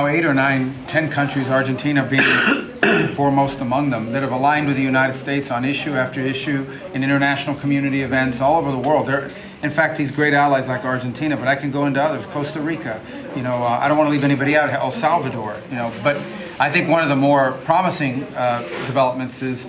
8 or 9, 10 countries, Argentina being foremost among them, that have aligned with the United States on issue after issue in international community events all over the world. They're, in fact, these great allies like Argentina, but I can go into others, Costa Rica, I don't want to leave anybody out, El Salvador, but I think one of the more promising developments is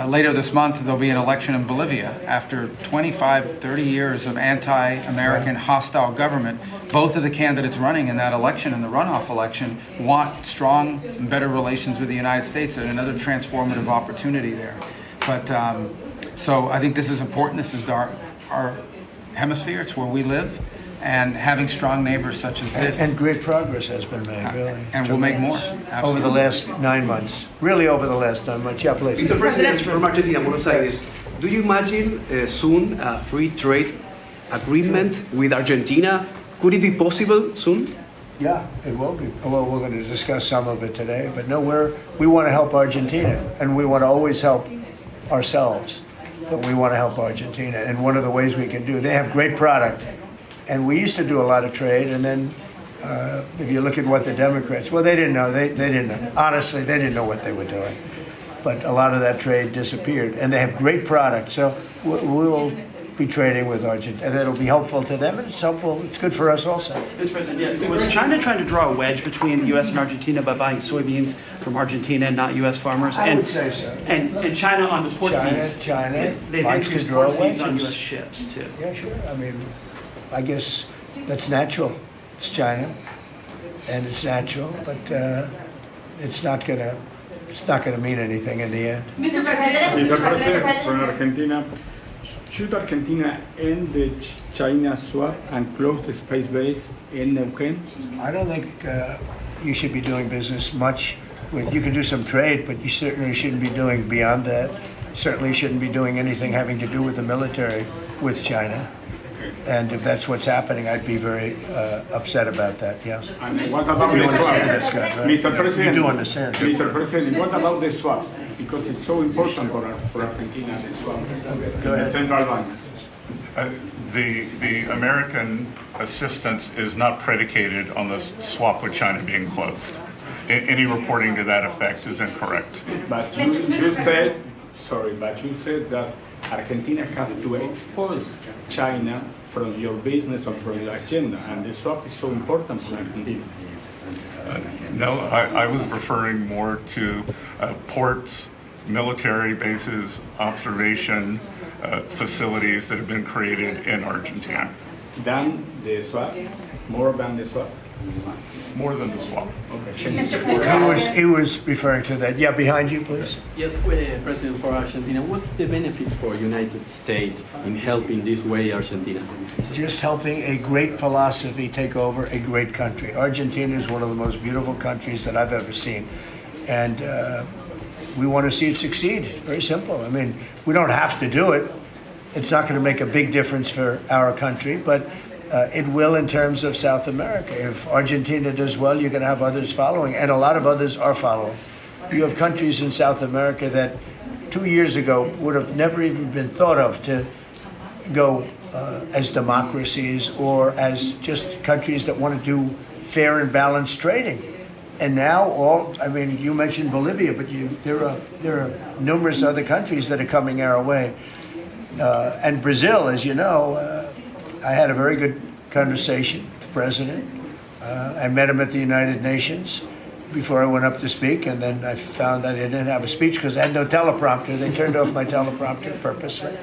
later this month there'll be an election in Bolivia after 25, 30 years of anti-American hostile government. Both of the candidates running in that election, in the runoff election, want strong and better relations with the United States, and another transformative opportunity there. But so I think this is important. This is our hemisphere. It's where we live. And having strong neighbors such as this. And great progress has been made, really. And we'll make more. Absolutely. Over the last 9 months. Really over the last 9 months. Yeah, please. Mr. President, from Argentina, Buenos Aires, do you imagine soon a free trade agreement with Argentina? Could it be possible soon? Yeah, it will be. Well, we're going to discuss some of it today. But no, we want to help Argentina. And we want to always help ourselves. But we want to help Argentina. And one of the ways we can do, they have great product. And we used to do a lot of trade, and then if you look at what the Democrats, well, they didn't know. They didn't know. Honestly, they didn't know what they were doing. But a lot of that trade disappeared, and they have great product. So we will be trading with Argentina, and it'll be helpful to them, and it's helpful. It's good for us also. Mr. President, was China trying to draw a wedge between the U.S. and Argentina by buying soybeans from Argentina and not U.S. farmers? I would say so. And China on the port fees. China they've likes to increased draw port fees on wedges. U.S. ships too. Yeah, sure. I mean, I guess that's natural. It's China, and it's natural, but it's not gonna mean anything in the end. Mr. President, Mr. President, from Argentina, should Argentina end the China swap and close the space base in Neuquén? I don't think you should be doing business much with. You can do some trade, but you certainly shouldn't be doing beyond that. Certainly shouldn't be doing anything having to do with the military with China. And if that's what's happening, I'd be very upset about that, yeah. And what about the swap? Right? Mr. President, You do understand. Mr. President, what about the swap? Because it's so important for Argentina, the swap. Go ahead. The central bank. The American assistance is not predicated on the swap with China being closed. Any reporting to that effect is incorrect. But you said that Argentina has to export China from your business or from your agenda, and the swap is so important for Argentina. No, I was referring more to ports, military bases, observation facilities that have been created in Argentina. Than the swap? More than the swap? More than the swap. Okay. Mr. President. He was referring to that. Yeah, behind you, please. Yes, President, for Argentina, what's the benefit for United States in helping this way Argentina? Just helping a great philosophy take over a great country. Argentina is one of the most beautiful countries that I've ever seen. And we want to see it succeed. Very simple. I mean, we don't have to do it. It's not going to make a big difference for our country, but it will in terms of South America. If Argentina does well, you're going to have others following, and a lot of others are following. You have countries in South America that 2 years ago would have never even been thought of to go as democracies or as just countries that want to do fair and balanced trading. And now you mentioned Bolivia, but there are numerous other countries that are coming our way. And Brazil, as you know, I had a very good conversation with the president. I met him at the United Nations before I went up to speak, and then I found that I didn't have a speech because I had no teleprompter. They turned off my teleprompter purposely.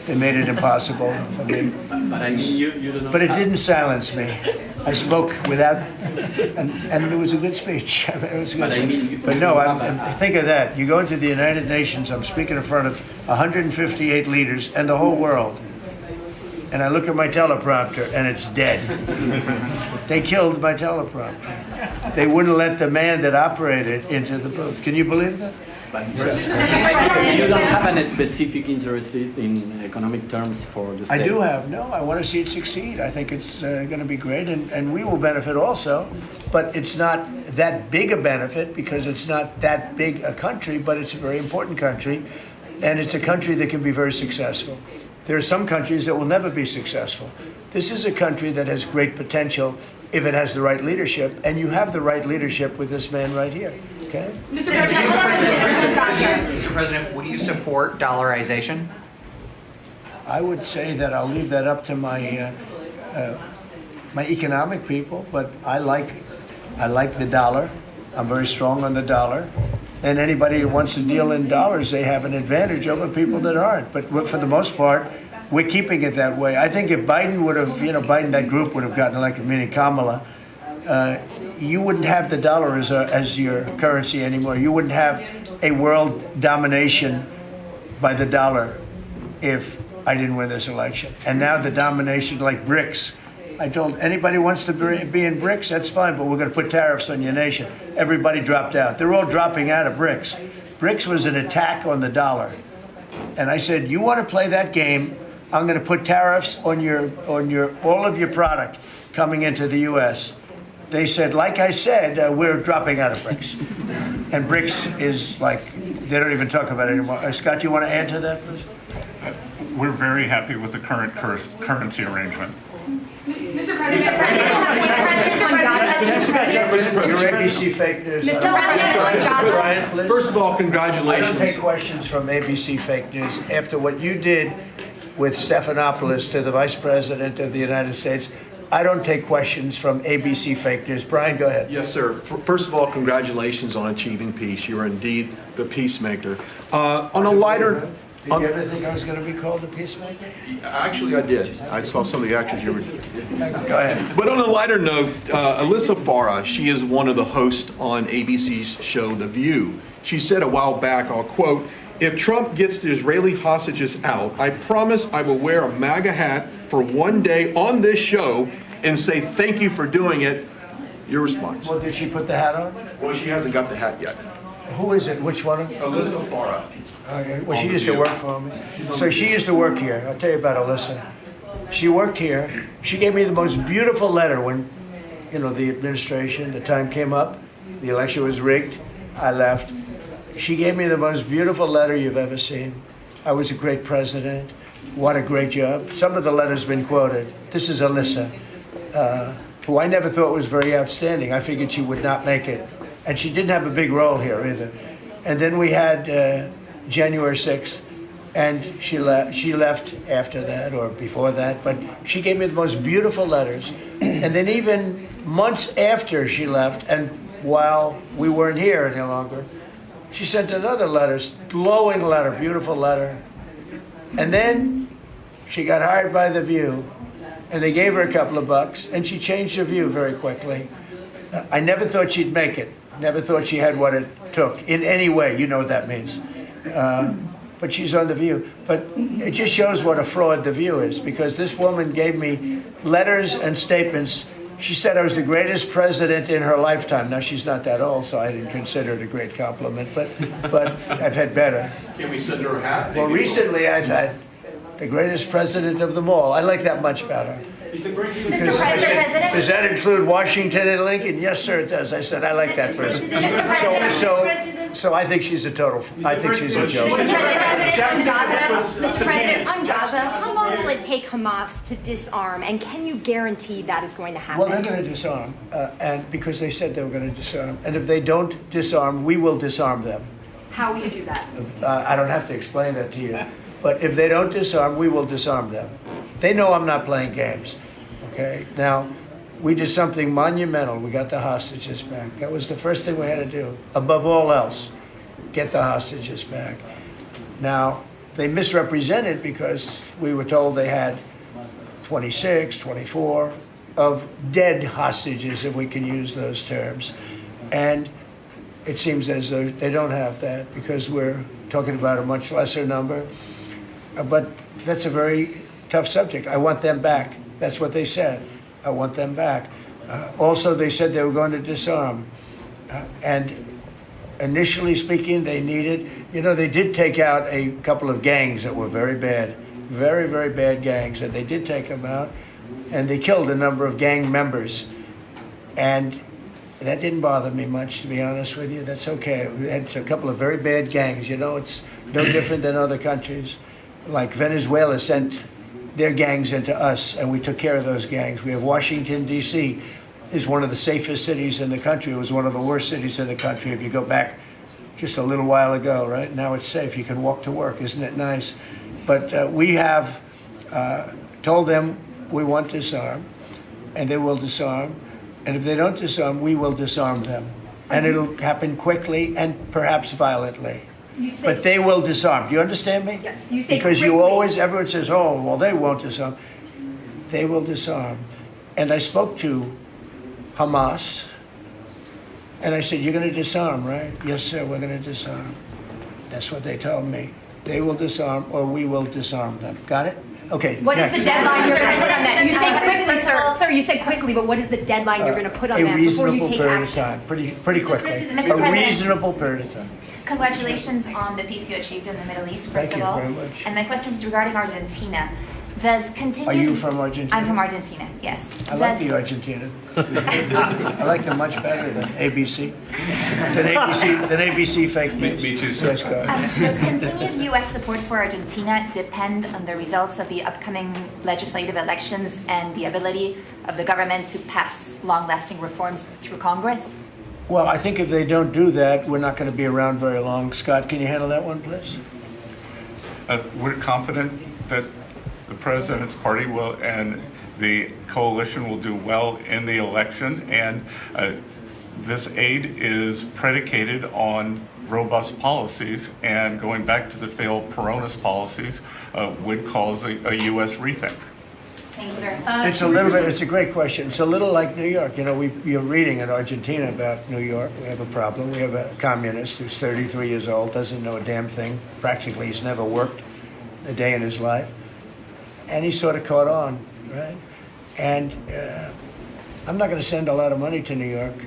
They made it impossible for me. But I mean, you don't know. But it didn't silence me. I spoke without, and it was a good speech. I mean, it was a good speech. But no, think of that. You go into the United Nations, I'm speaking in front of 158 leaders and the whole world. And I look at my teleprompter and it's dead. They killed my teleprompter. They wouldn't let the man that operated into the booth. Can you believe that? But you don't have any specific interest in economic terms for the state? I do have. No, I want to see it succeed. I think it's going to be great, and we will benefit also. But it's not that big a benefit because it's not that big a country, but it's a very important country, and it's a country that can be very successful. There are some countries that will never be successful. This is a country that has great potential, if it has the right leadership, and you have the right leadership with this man right here. Okay? Mr. President, would you support dollarization? I would say that I'll leave that up to my my economic people, but I like the dollar. I'm very strong on the dollar. And anybody who wants to deal in dollars, they have an advantage over people that aren't. But for the most part, we're keeping it that way. I think if Biden would have, Biden, that group would have gotten elected, meaning Kamala, you wouldn't have the dollar as your currency anymore. You wouldn't have a world domination by the dollar if I didn't win this election. And now the domination, like BRICS. I told anybody who wants to be in BRICS, that's fine, but we're going to put tariffs on your nation. Everybody dropped out. They're all dropping out of BRICS. BRICS was an attack on the dollar. And I said, you want to play that game, I'm going to put tariffs on all of your product coming into the U.S. They said, like I said, we're dropping out of BRICS. And BRICS is like, they don't even talk about it anymore. Scott, you want to add to that, please? We're very happy with the current currency arrangement. Mr. President, Your ABC fake news. Mr. President, on Gaza. Brian, please. First of all, I don't congratulations. take questions from ABC fake news. After what you did with Stephanopoulos to the Vice President of the United States, I don't take questions from ABC fake news. Brian, go ahead. Yes, sir. First of all, congratulations on achieving peace. You are indeed the peacemaker. On a lighter... Did you ever think I was going to be called a peacemaker? Actually, I did. I saw some of the actions you were... Go ahead. But on a lighter note, Alyssa Farah, she is one of the hosts on ABC's show The View. She said a while back, I'll quote, "If Trump gets the Israeli hostages out, I promise I will wear a MAGA hat for one day on this show and say thank you for doing it." Your response? Well, did she put the hat on? Well, she hasn't got the hat yet. Who is it? Which one? Alyssa Farah. Okay. Well, she used to work for me. So she used to work here. I'll tell you about Alyssa. She worked here. She gave me the most beautiful letter when, the administration, the time came up, the election was rigged, I left. She gave me the most beautiful letter you've ever seen. I was a great president. What a great job. Some of the letters been quoted. This is Alyssa, who I never thought was very outstanding. I figured she would not make it. And she didn't have a big role here either. And then we had January 6th, and she left after that or before that, but she gave me the most beautiful letters. And then even months after she left, and while we weren't here any longer, she sent another letter, glowing letter, beautiful letter. And then she got hired by The View, and they gave her a couple of bucks, and she changed her view very quickly. I never thought she'd make it. Never thought she had what it took in any way. You know what that means. But she's on The View. But it just shows what a fraud The View is, because this woman gave me letters and statements. She said I was the greatest president in her lifetime. Now, she's not that old, so I didn't consider it a great compliment, but I've had better. Can we send her a hat? Well, recently I've had the greatest president of them all. I like that much better. Mr. President. Does that include Washington and Lincoln? Yes, sir, it does. I said, I like that person. So I think she's a joke. Mr. President, on Gaza, how long will it take Hamas to disarm, and can you guarantee that is going to happen? Well, they're going to disarm, and because they said they were going to disarm. And if they don't disarm, we will disarm them. How will you do that? I don't have to explain that to you. But if they don't disarm, we will disarm them. They know I'm not playing games. Okay? Now, we did something monumental. We got the hostages back. That was the first thing we had to do. Above all else, get the hostages back. Now, they misrepresented because we were told they had 26, 24 of dead hostages, if we can use those terms. And it seems as though they don't have that because we're talking about a much lesser number. But that's a very tough subject. I want them back. That's what they said. I want them back. Also, they said they were going to disarm. And initially speaking, they needed, they did take out a couple of gangs that were very bad, very, very bad gangs, and they did take them out. And they killed a number of gang members. And that didn't bother me much, to be honest with you. That's okay. We had a couple of very bad gangs. It's no different than other countries. Like Venezuela sent their gangs into us, and we took care of those gangs. We have Washington, D.C., is one of the safest cities in the country. It was one of the worst cities in the country if you go back just a little while ago, right? Now it's safe. You can walk to work. Isn't it nice? But we have told them we want to disarm, and they will disarm. And if they don't disarm, we will disarm them. And it'll happen quickly and perhaps violently. You say, But they will disarm. Do you understand me? Yes, you say Because you quickly. always, everyone says, oh, well, they won't disarm. They will disarm. And I spoke to Hamas, and I said, you're going to disarm, right? Yes, sir, we're going to disarm. That's what they told me. They will disarm or we will disarm them. Got it? Okay. What is next. the deadline you're going to put on that? You say quickly, sir. Sir, you said quickly, but what is the deadline you're going to put on A that before you reasonable take period action? of time. Pretty quickly. Mr. A President. reasonable period of time. Congratulations on the peace you achieved in the Middle East, first Thank you of all. very much. And my question is regarding Argentina. Does continue? Are you from Argentina? I'm from Argentina, yes. I like the Argentina. I like them much better than ABC. Than ABC fake news. Me too, sir. Yes, go ahead. Does continued U.S. support for Argentina depend on the results of the upcoming legislative elections and the ability of the government to pass long-lasting reforms through Congress? Well, I think if they don't do that, we're not going to be around very long. Scott, can you handle that one, please? We're confident that the president's party will and the coalition will do well in the election, and this aid is predicated on robust policies, and going back to the failed Peronist policies would cause a U.S. rethink. Thank you very much. It's a great question. It's a little like New York. You know, you're reading in Argentina about New York. We have a problem. We have a communist who's 33 years old, doesn't know a damn thing. Practically, he's never worked a day in his life. And he sort of caught on, right? And I'm not going to send a lot of money to New York.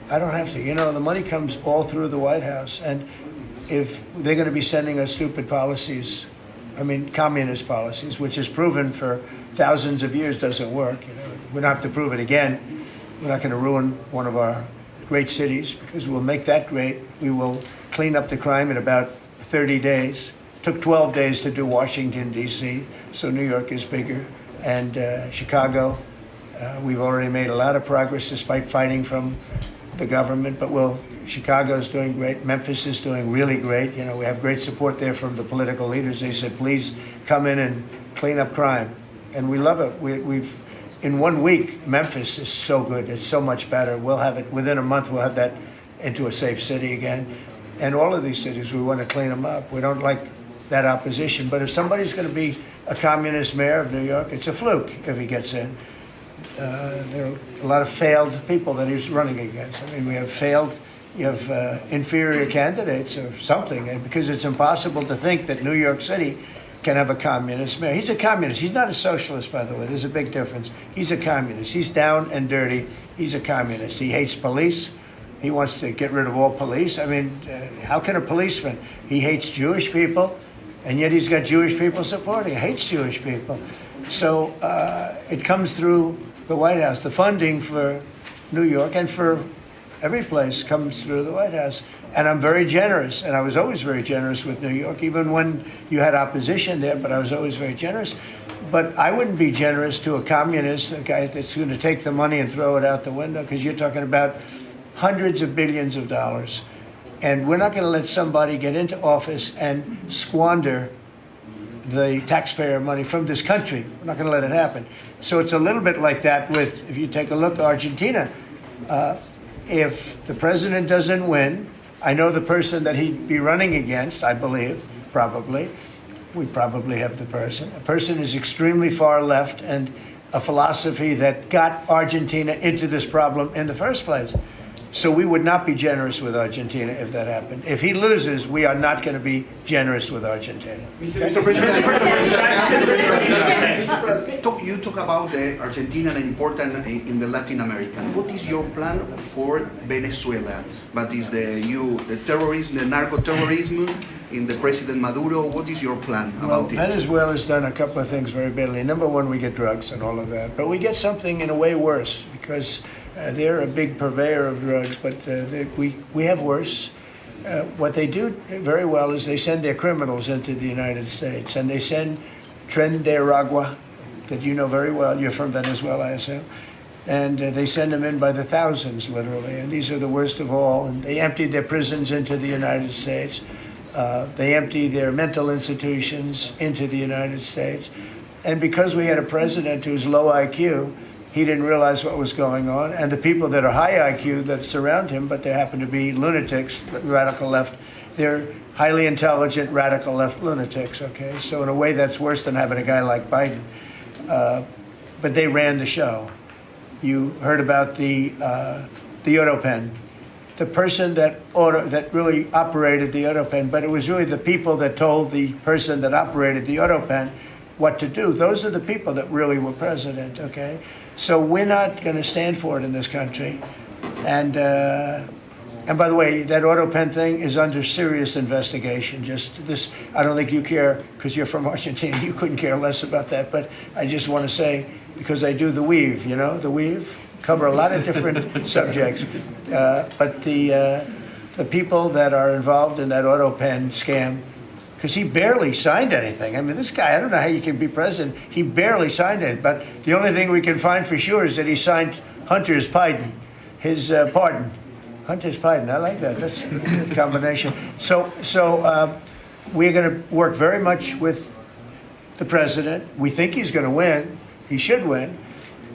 I don't have to. You know, the money comes all through the White House. And if they're going to be sending us stupid policies, I mean, communist policies, which is proven for thousands of years doesn't work. You know, we don't have to prove it again. We're not going to ruin one of our great cities because we'll make that great. We will clean up the crime in about 30 days. Took 12 days to do Washington, D.C., so New York is bigger. And Chicago, we've already made a lot of progress despite fighting from the government, but Chicago's doing great. Memphis is doing really great. You know, we have great support there from the political leaders. They said, please come in and clean up crime. And we love it. We've in 1 week, Memphis is so good. It's so much better. We'll have it within a month. We'll have that into a safe city again. And all of these cities, we want to clean them up. We don't like that opposition. But if somebody's going to be a communist mayor of New York, it's a fluke if he gets in. There are a lot of failed people that he's running against. I mean, you have inferior candidates or something, because it's impossible to think that New York City can have a communist mayor. He's a communist. He's not a socialist, by the way. There's a big difference. He's a communist. He's down and dirty. He's a communist. He hates police. He wants to get rid of all police. I mean, how can a policeman? He hates Jewish people, and yet he's got Jewish people supporting him. He hates Jewish people. So it comes through the White House. The funding for New York and for every place comes through the White House. And I'm very generous, and I was always very generous with New York, even when you had opposition there, but I was always very generous. But I wouldn't be generous to a communist, a guy that's going to take the money and throw it out the window, because you're talking about hundreds of billions of dollars. And we're not going to let somebody get into office and squander the taxpayer money from this country. We're not going to let it happen. So it's a little bit like that with, if you take a look at Argentina, if the president doesn't win, I know the person that he'd be running against, I believe, probably. We probably have the person. A person is extremely far left and a philosophy that got Argentina into this problem in the first place. So we would not be generous with Argentina if that happened. If he loses, we are not going to be generous with Argentina. Mr. President. You talk about Argentina and important in the Latin American. What is your plan for Venezuela? But is the terrorism, the narco-terrorism in the President Maduro? What is your plan about it? Venezuela's done a couple of things very badly. Number one, we get drugs and all of that. But we get something in a way worse, because they're a big purveyor of drugs, but we have worse. What they do very well is they send their criminals into the United States, and they send Tren de Aragua, that you know very well. You're from Venezuela, I assume. And they send them in by the thousands, literally. And these are the worst of all. And they emptied their prisons into the United States. They empty their mental institutions into the United States. And because we had a president who's low IQ, he didn't realize what was going on. And the people that are high IQ that surround him, but they happen to be lunatics, radical left, they're highly intelligent, radical left lunatics, okay? So in a way, that's worse than having a guy like Biden. But they ran the show. You heard about the AutoPen. The person that really operated the AutoPen, but it was really the people that told the person that operated the AutoPen what to do. Those are the people that really were president, okay? So we're not going to stand for it in this country. And by the way, that AutoPen thing is under serious investigation. Just this, I don't think you care, because you're from Argentina, you couldn't care less about that. But I just want to say, because I do the weave, you know, the weave, cover a lot of different subjects. But the people that are involved in that AutoPen scam, because he barely signed anything. I mean, this guy, I don't know how you can be president. He barely signed it. But the only thing we can find for sure is that he signed Hunter's pardon, his pardon. Hunter's pardon, I like that. That's a good combination. So we're going to work very much with the president. We think he's going to win. He should win.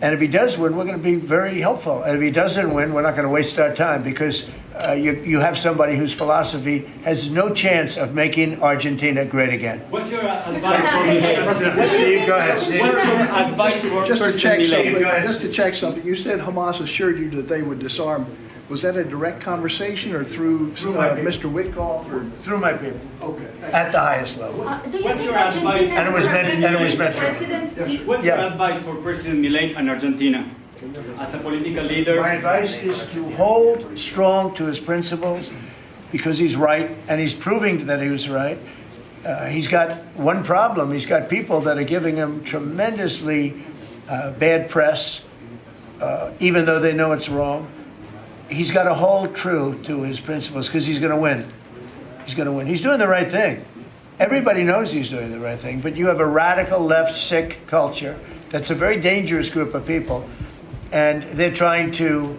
And if he does win, we're going to be very helpful. And if he doesn't win, we're not going to waste our time, because you have somebody whose philosophy has no chance of making Argentina great again. What's your advice for Milei? Steve, go ahead, Steve. What's your advice for President Milei? Just to check something, you said Hamas assured you that they would disarm. Was that a direct conversation or through Mr. Witkoff? Or? Through my people. Okay. At the highest level. Do you What's think your advice? And it was meant for President? What's your advice for President Milei and Argentina as a political leader? My advice is to hold strong to his principles, because he's right, and he's proving that he was right. He's got one problem. He's got people that are giving him tremendously bad press, even though they know it's wrong. He's got to hold true to his principles, because he's going to win. He's going to win. He's doing the right thing. Everybody knows he's doing the right thing, but you have a radical left sick culture that's a very dangerous group of people, and they're trying to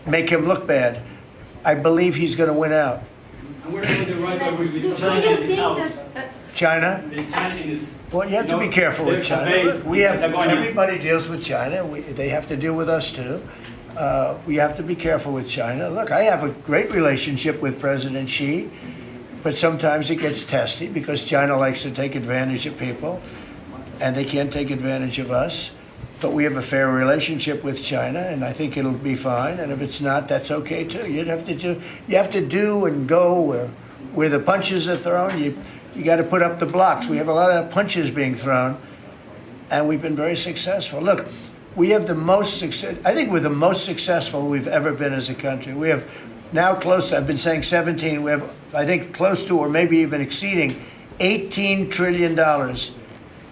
make him look bad. I believe he's going to win out. And we're doing the right way with Do China you in his house. think China? China is, Well, you have to be careful with there's a China. base We have, Patagonia. everybody deals with China. They have to deal with us too. We have to be careful with China. Look, I have a great relationship with President Xi, but sometimes it gets testy, because China likes to take advantage of people, and they can't take advantage of us. But we have a fair relationship with China, and I think it'll be fine. And if it's not, that's okay too. You have to do and go where the punches are thrown. You got to put up the blocks. We have a lot of punches being thrown, and we've been very successful. Look, we have the most success. I think we're the most successful we've ever been as a country. We have now close, I've been saying 17, we have, I think, close to, or maybe even exceeding, $18 trillion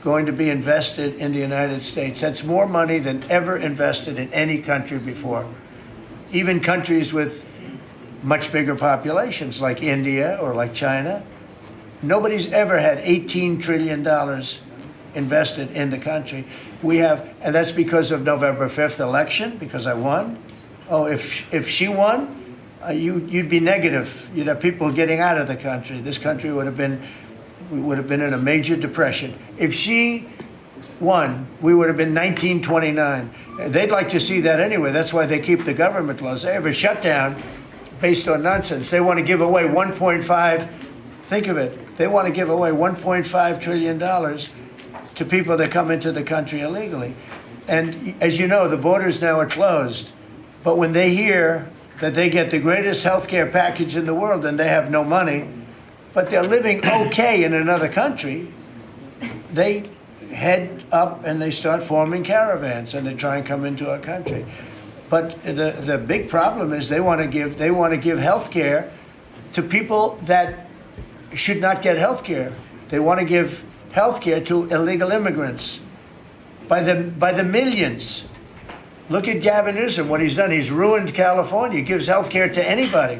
going to be invested in the United States. That's more money than ever invested in any country before. Even countries with much bigger populations, like India or like China, nobody's ever had $18 trillion invested in the country. We have, and that's because of November 5th election, because I won. Oh, if she won, you'd be negative. You'd have people getting out of the country. This country would have been in a major depression. If she won, we would have been 1929. They'd like to see that anyway. That's why they keep the government closed. They have a shutdown based on nonsense. They want to give away 1.5, think of it, they want to give away $1.5 trillion to people that come into the country illegally. And as you know, the borders now are closed. But when they hear that they get the greatest health care package in the world and they have no money, but they're living okay in another country, they head up and they start forming caravans and they try and come into our country. But the big problem is they want to give health care to people that should not get health care. They want to give health care to illegal immigrants by the millions. Look at Gavin Newsom, what he's done. He's ruined California. He gives health care to anybody.